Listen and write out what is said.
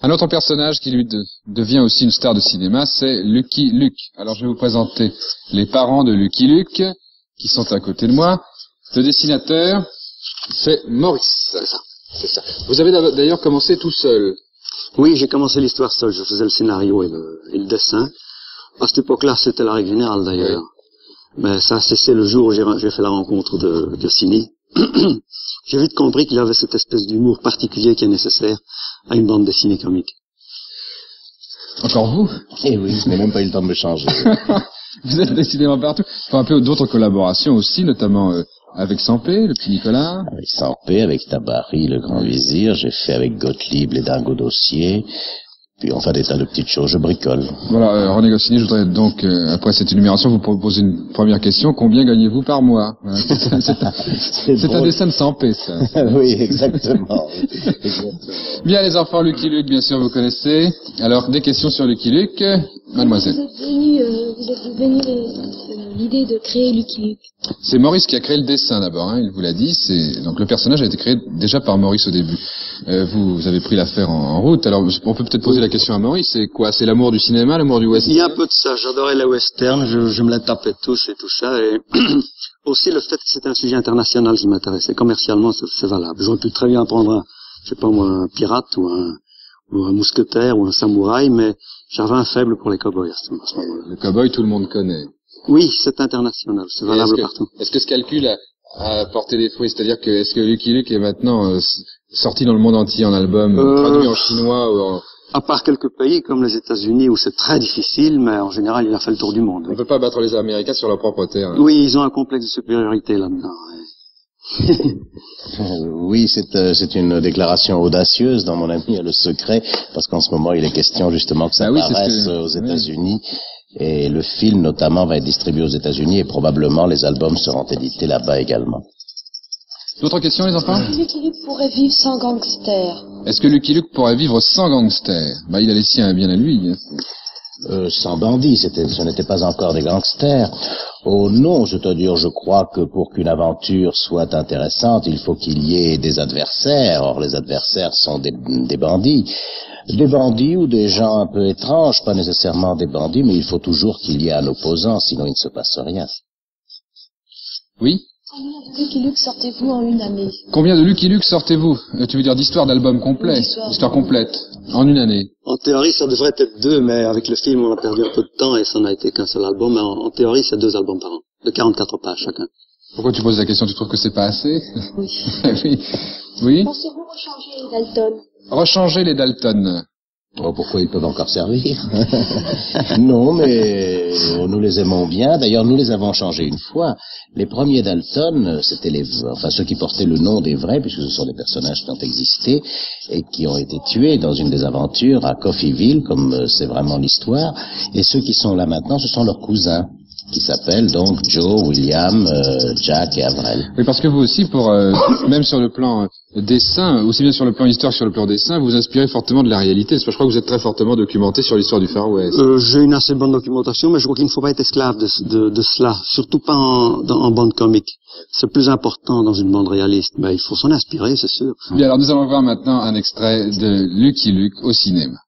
Un autre personnage qui lui devient aussi une star de cinéma, c'est Lucky Luke. Alors je vais vous présenter les parents de Lucky Luke, qui sont à côté de moi. Le dessinateur, c'est Maurice. C'est ça. Vous avez d'ailleurs commencé tout seul. Oui, j'ai commencé l'histoire seul. Je faisais le scénario et le dessin. À cette époque-là, c'était la règle générale d'ailleurs. Oui. Mais ça a cessé le jour où j'ai fait la rencontre de Cini. J'ai vite compris qu'il avait cette espèce d'humour particulier qui est nécessaire à une bande dessinée comique. Encore vous? Eh oui, je n'ai même pas eu le temps de me changer. Vous êtes décidément partout. Faut un peu d'autres collaborations aussi, notamment avec Sampé, le petit Nicolas. Avec Sampé, avec Tabari, le grand vizir. J'ai fait avec Gottlieb, les dingos dossiers. Puis on fait des tas de petites choses, je bricole. Voilà, René Goscinny, je voudrais donc, après cette énumération, vous poser une première question. Combien gagnez-vous par mois? Voilà, c'est un dessin de Sampé, ça. Oui, exactement. Bien, les enfants, Lucky Luke, bien sûr, vous connaissez. Alors, des questions sur Lucky Luke, mademoiselle. Vous êtes venu l'idée de créer Lucky Luke? C'est Maurice qui a créé le dessin d'abord, hein, il vous l'a dit. Donc le personnage a été créé déjà par Maurice au début. Vous avez pris l'affaire en route. Alors on peut peut-être poser la question à Maurice. C'est quoi? C'est l'amour du cinéma, l'amour du western? Il y a un peu de ça. J'adorais les westerns. Je me les tapais tous et tout ça. Et aussi le fait que c'était un sujet international qui m'intéressait. Commercialement, c'est valable. J'aurais pu très bien prendre je sais pas moi, un pirate ou un mousquetaire ou un samouraï, mais j'avais un faible pour les cow-boys à ce moment-là. Le cow-boy, tout le monde connaît. Oui, c'est international, c'est valable partout. Est-ce que ce calcul a porté des fruits? C'est-à-dire que est-ce que Lucky Luke est maintenant sorti dans le monde entier en album, traduit en chinois ou en... À part quelques pays comme les États-Unis où c'est très difficile, mais en général il a fait le tour du monde. On ne peut pas battre les Américains sur leur propre terre. Hein. Oui, ils ont un complexe de supériorité là-dedans. Oui, c'est une déclaration audacieuse dont mon ami a le secret, parce qu'en ce moment il est question justement que ça paraisse aux États-Unis. Oui. Et le film, notamment, va être distribué aux États-Unis et probablement les albums seront édités là-bas également. D'autres questions, les enfants? Lucky Luke pourrait vivre sans gangster. Est-ce que Lucky Luke pourrait vivre sans gangster? Bah, il a les siens bien à lui. Hein. Sans bandits, ce n'était pas encore des gangsters. Oh non, c'est-à-dire, je crois que pour qu'une aventure soit intéressante, il faut qu'il y ait des adversaires. Or, les adversaires sont des bandits. Des bandits ou des gens un peu étranges, pas nécessairement des bandits, mais il faut toujours qu'il y ait un opposant, sinon il ne se passe rien. Oui? Combien de Lucky Luke sortez-vous en une année? Combien de Lucky Luke sortez-vous? Tu veux dire d'histoire d'album complet? Histoire complète. En une année? En théorie, ça devrait être 2, mais avec le film, on a perdu un peu de temps et ça n'a été qu'un seul album. Mais en théorie, c'est 2 albums par an, de 44 pages chacun. Pourquoi tu poses la question? Tu trouves que c'est pas assez? Oui. Oui. Oui? Pensez-vous rechanger les Dalton? Rechanger les Dalton. Oh, pourquoi ils peuvent encore servir? Non, mais nous les aimons bien. D'ailleurs, nous les avons changés une fois. Les premiers Dalton, c'était ceux qui portaient le nom des vrais, puisque ce sont des personnages qui ont existé et qui ont été tués dans une des aventures à Coffeyville, comme c'est vraiment l'histoire. Et ceux qui sont là maintenant, ce sont leurs cousins, qui s'appellent donc Joe, William, Jack et Avril. Oui, parce que vous aussi, même sur le plan dessin, aussi bien sur le plan histoire que sur le plan dessin, vous inspirez fortement de la réalité. Parce que je crois que vous êtes très fortement documenté sur l'histoire du Far West. J'ai une assez bonne documentation, mais je crois qu'il ne faut pas être esclave de cela, surtout pas en bande comique. C'est plus important dans une bande réaliste. Mais il faut s'en inspirer, c'est sûr. Bien, alors nous allons voir maintenant un extrait de Lucky Luke au cinéma.